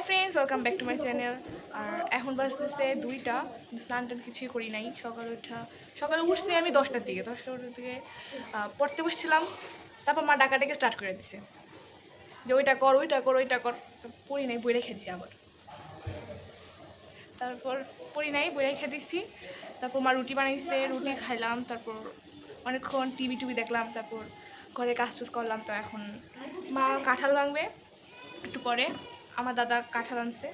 Friends, welcome back to my channel. আর এখন বাজতেছে 2টা, স্নান টান কিছুই করি নাই। সকালে উঠছি আমি 10টার দিকে পড়তে বসছিলাম। তারপর মা ডাকাটাকে স্টার্ট করে দিছে যে ওইটা কর ওইটা কর ওইটা কর। পড়ি নাই, বই রেখে দিছি আবার। তারপর পড়ি নাই, বই রেখে দিছি। তারপর মা রুটি বানাইছে, রুটি খাইলাম। তারপর অনেকক্ষণ টিভি দেখলাম। তারপর ঘরে কাজ টাজ করলাম। তো এখন মা কাঁঠাল ভাঙবে একটু পরে। আমার দাদা কাঁঠাল আনছে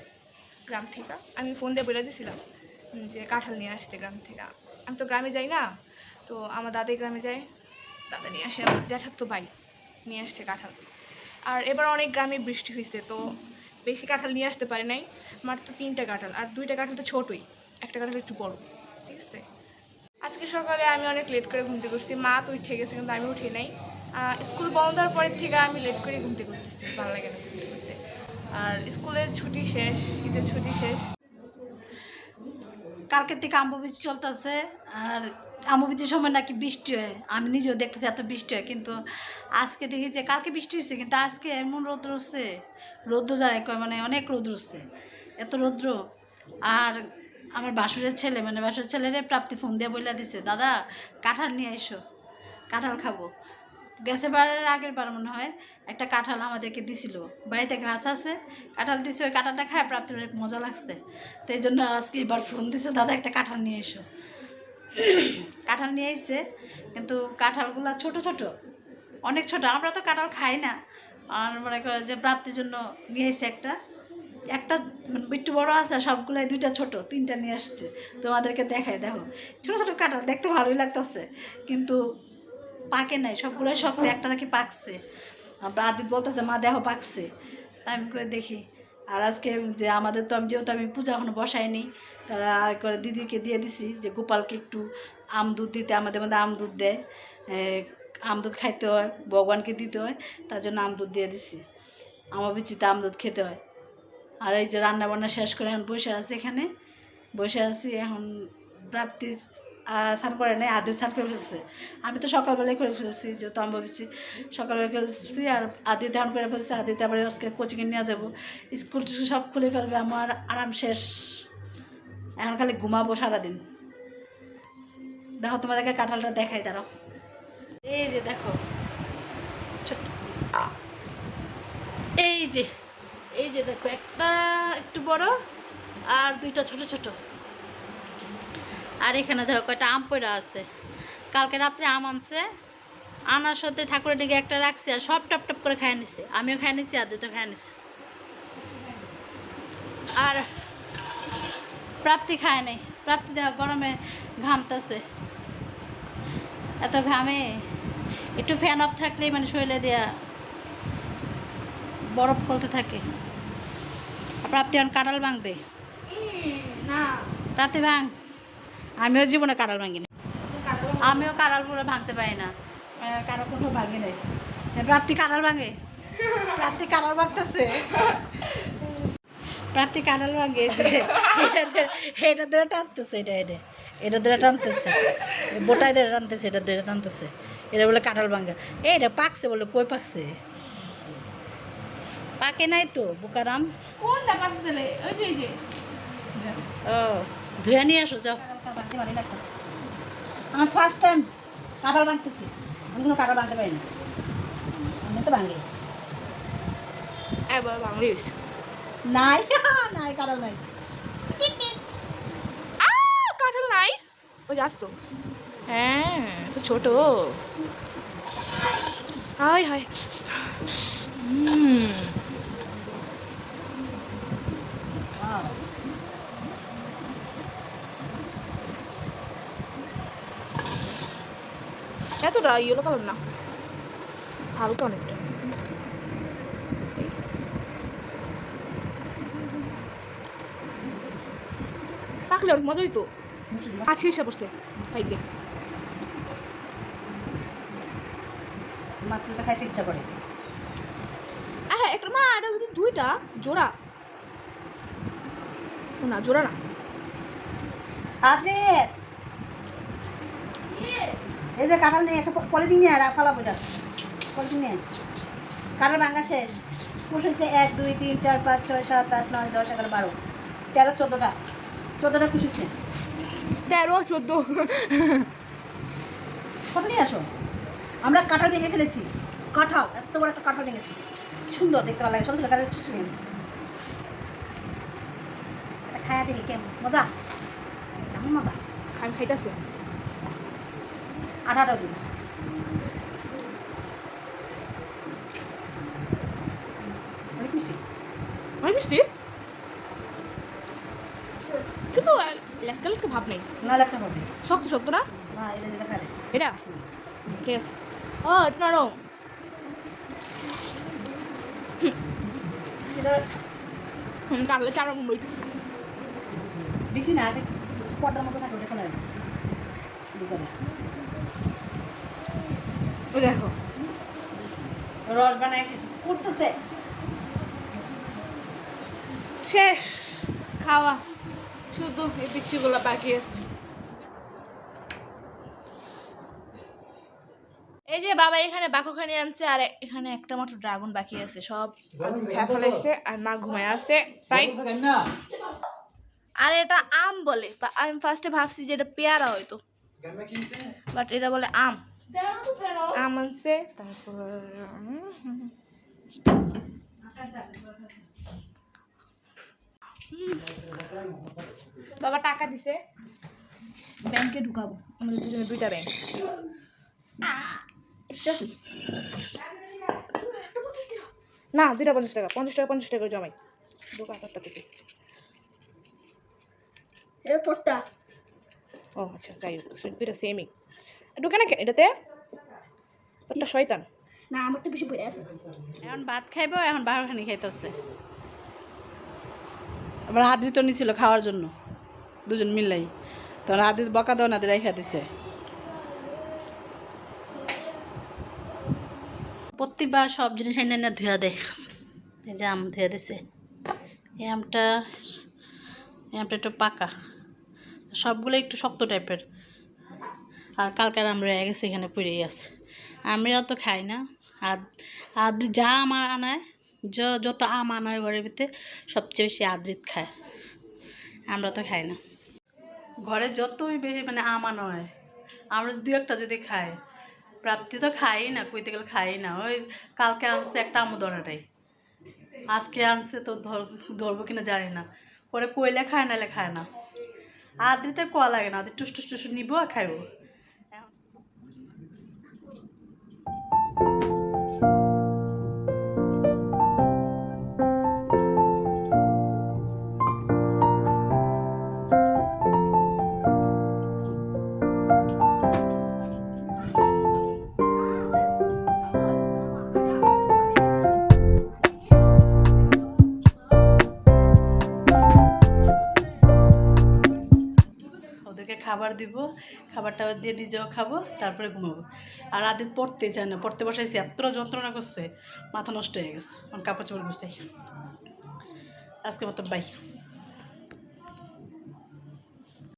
গ্রাম থেকে। আমি ফোন দিয়ে বলে দিয়েছিলাম যে কাঁঠাল নিয়ে আসতে গ্রাম থেকে। আমি তো গ্রামে যাই না, তো আমার দাদাই গ্রামে যায়, দাদা নিয়ে আসে। আমার জ্যাঠার তো ভাই নিয়ে আসছে কাঁঠাল। আর এবার অনেক গ্রামে বৃষ্টি হয়েছে, তো বেশি কাঁঠাল নিয়ে আসতে পারে নাই। মাত্র 3টা কাঁঠাল, আর 2টা কাঁঠাল তো ছোটোই, একটা কাঁঠাল একটু বড়। ঠিক আছে। আজকে সকালে আমি অনেক লেট করে ঘুমতে করছি। মা তো উঠে গেছে কিন্তু আমি উঠি নাই। স্কুল বন্ধ হওয়ার পরের থেকে আমি লেট করে ঘুমতে করতেছি, ভালো লাগে না ঘুমতে করতে। আর স্কুলের ছুটি শেষ, ঈদের ছুটি শেষ। কালকের থেকে আম্বুবীচি চলতেছে। আর আম্বুবীচির সময় নাকি বৃষ্টি হয়, আমি নিজেও দেখতেছি এত বৃষ্টি হয়, কিন্তু আজকে দেখি যে কালকে বৃষ্টি হচ্ছে, কিন্তু আজকে এমন রৌদ্র হচ্ছে, রৌদ্র যারা কয় মানে অনেক রৌদ্র হচ্ছে, এত রৌদ্র। আর আমার বাসুরের ছেলেরে প্রাপ্তি ফোন দিয়ে বলে দিছে, দাদা কাঁঠাল নিয়ে এসো, কাঁঠাল খাবো। গেছে বারের আগের বার মনে হয় একটা কাঁঠাল আমাদেরকে দিছিল, বাড়িতে গাছ আছে, কাঁঠাল দিছে, ওই কাঁঠালটা খায় প্রাপ্তির অনেক মজা লাগছে। তো এই জন্য আজকে এবার ফোন দিছে, দাদা একটা কাঁঠাল নিয়ে এসো। কাঁঠাল নিয়ে এসছে, কিন্তু কাঁঠালগুলো ছোট ছোট, অনেক ছোট। আমরা তো কাঁঠাল খাই না। আর মনে করে যে প্রাপ্তির জন্য নিয়ে এসছে একটা একটা মানে একটু বড় আছে, সবগুলাই 2টা ছোট, 3টা নিয়ে আসছে। তোমাদেরকে দেখায়, দেখো ছোটো ছোটো কাঁঠাল, দেখতে ভালোই লাগতেছে, কিন্তু পাকে নাই, সবগুলোই শক্ত, একটা নাকি পাকছে। আদিত বলতেছে, মা দেখো পাকছে। তাই আমি করে দেখি। আর আজকে যে আমাদের তো যেহেতু আমি পূজা এখনো বসাইনি, তা আর করে দিদিকে দিয়ে দিছি যে গোপালকে একটু আমদুধ দিতে। আমাদের মধ্যে আমদুধ দেয়, আমদুধ খাইতে হয়, ভগবানকে দিতে হয়, তার জন্য আমদুধ দিয়ে দিছি। আমার বিচিতে আমদুধ খেতে হয়। আর এই যে রান্নাবান্না শেষ করে এখন বসে আছি, এখানে বসে আছি। এখন প্রাপ্তি স্নান করে নেই, আদির স্নান করে ফেলছে। আমি তো সকালবেলায় করে ফেলছি, যেহেতু আমি ভাবছি সকালবেলা করে ফেলছি। আর আদি ধান করে ফেলছে, আদিতে আবার আজকে কোচিংয়ে নিয়ে যাবো, স্কুল সব খুলে ফেলবে, আমার আরাম শেষ। এখন খালি ঘুমাবো সারাদিন। দেখো তোমাদেরকে কাঁঠালটা দেখাই, দাঁড়াও। এই যে দেখো, ছোট্ট, এই যে এই যে দেখো, একটা একটু বড় আর 2টা ছোট ছোট। আর এখানে দেখো কয়টা আম পড়া আছে। কালকে রাত্রে আম আনছে, আনার সাথে ঠাকুরের দিকে একটা রাখছে, আর সব টপ টপ করে খাই নিছে। আমিও খাই নিছি, আদিত্য খাই নিছে, আর প্রাপ্তি খায় নাই। প্রাপ্তি দেখো গরমে ঘামতেছে, এত ঘামে। একটু ফ্যান অফ থাকলেই মানে শরীরে দেয়া বরফ গলতে থাকে। আর প্রাপ্তি এখন কাঁঠাল ভাঙবে না, প্রাপ্তি ভাঙ। আমিও জীবনে কাঁঠাল ভাঙিনি, আমিও কাঁঠাল পুরো ভাঙতে পারি না, কাঁঠাল কোনো ভাঙি নাই। প্রাপ্তি কাঁঠাল ভাঙে, প্রাপ্তি কাঁঠাল ভাঙতেছে, প্রাপ্তি কাঁঠাল ভাঙে, যে এটা ধরে টানতেছে, এটা ধরে টানতেছে, বোটাই ধরে টানতেছে, এটা ধরে টানতেছে, এটা বলে কাঁঠাল ভাঙা। এটা পাকছে বলে, কই পাকছে? পাকে নাই তো বোকারাম। কোনটা পাকছে তাহলে? ওই যে ও ধুয়ে নিয়ে আসো, যাও। ভাঙতে ভালোই লাগতেছে, আমার ফার্স্ট টাইম কাঁঠাল ভাঙতেছি। আমি কোনো কাঁঠাল ভাঙতে পারি না, আমি তো ভাঙে এবার বাংলিশ নাই। নাই কাঁঠাল নাই, কাঁঠাল নাই। ওই যাস তো, হ্যাঁ তো ছোট। হাই হাই, এতটা ইয়েলো কালার না, হালকা অনেকটা। পাকলে অনেক মজা হইতো, কাছে এসে বসে তাই দেখ। মাছটা খাইতে ইচ্ছা করে। হ্যাঁ একটা মা, এটা হচ্ছে 2টা জোড়া, না জোড়া না। আদিত, এই যে কাঁঠাল নিয়ে একটা পলিথিন নিয়ে আর ফালা বোঝা, পলিথিন নিয়ে কাঁঠাল ভাঙা শেষ। পুষ হয়েছে 1 2 3 4 5 6 7 8 9 10 11 12 13 14টা খুশি হয়েছে। 13 14 কত নিয়ে আসো? আমরা কাঁঠাল ভেঙে ফেলেছি। কাঁঠাল এত বড় একটা কাঁঠাল ভেঙেছি, সুন্দর দেখতে ভালো লাগে। ছোটো ছোটো কাঁঠাল ছোটো ভেঙেছি। এটা খায়া দেখি কেমন মজা, কেমন মজা। আমি খাইতেছি। আঠাটা দিন অনেক মিষ্টি। অনেক মিষ্টি, কিন্তু লেটকা লেটকা ভাব নেই। না একটা পাবে শক্ত শক্ত না? না, এটা যেটা খায় এটা ঠিক আছে। ও এটা নরম। এটা কাটলে চার নম্বর বেশি না, এটা পর্দার মতো থাকে, ওটা খোলা বিকালে। ওই দেখো রস বানায় খেতেছে, করতেছে। শেষ খাওয়া, শুধু এই পিচ্ছিগুলো বাকি আছে। এই যে বাবা এখানে বাকুখানি আনছে, আর এখানে একটা মাত্র ড্রাগন বাকি আছে। সব খেয়ে ফেলাইছে, আর মা ঘুমায় আছে সাইড। আর এটা আম বলে, আমি ফার্স্টে ভাবছি যে এটা পেয়ারা হয়তো, বাট এটা বলে আম। আম আনছে, তারপর বাবা টাকা দিছে, ব্যাংকে ঢুকাবো। আমাদের দুজনের 2টা ব্যাংক। না 2টা 50 টাকা, 50 টাকা 50 টাকা করে জমাই ঢুকা 4টা থেকে। এটা তোরটা। ও আচ্ছা, যাই হোক 2টা সেমই ঢুকে না এটাতে। তোরটা শয়তান না, আমারটা বেশি পড়ে আছে। এখন ভাত খাইবো, এখন বারোখানি খাইতেছে। আবার আদ্রিত নিছিল খাওয়ার জন্য, দুজন মিললাই। তখন আদ্রিত বকা দেওয়া নাদের রেখা দিছে। প্রত্যেকবার সব জিনিস এনে এনে ধুয়া দেয়। এই যে আম ধুয়া দিছে, এই আমটা একটু পাকা, সবগুলো একটু শক্ত টাইপের। আর কালকার আম রয়ে গেছে এখানে পড়েই আছে। আমরা তো খাই না। আর যা আম আনায়, যত আম আনায় ঘরের ভিতরে সবচেয়ে বেশি আদ্রিত খায়, আমরা তো খাই না। ঘরে যতই বেশি মানে আম আনা হয়, আমরা 2-1টা যদি খাই, প্রাপ্তি তো খাই না, কইতে গেলে খাই না। ওই কালকে আনছে একটা আমও ধরাটাই, আজকে আনছে তো ধরবো কিনা জানি না। পরে কইলে খায়, নাহলে খায় না। আদ্রিতে কোয়া লাগে না, আদ্রি টুস টুস টুস নিব আর খাইব। ওদেরকে খাবার দিব, খাবারটা দিয়ে নিজেও খাবো, তারপরে ঘুমাবো। আর আদিত পড়তে চায় না, পড়তে বসাইছি, এত যন্ত্রণা করছে, মাথা নষ্ট হয়ে গেছে। কাপড় চোপড় গুছাই। আজকে মতো বাই।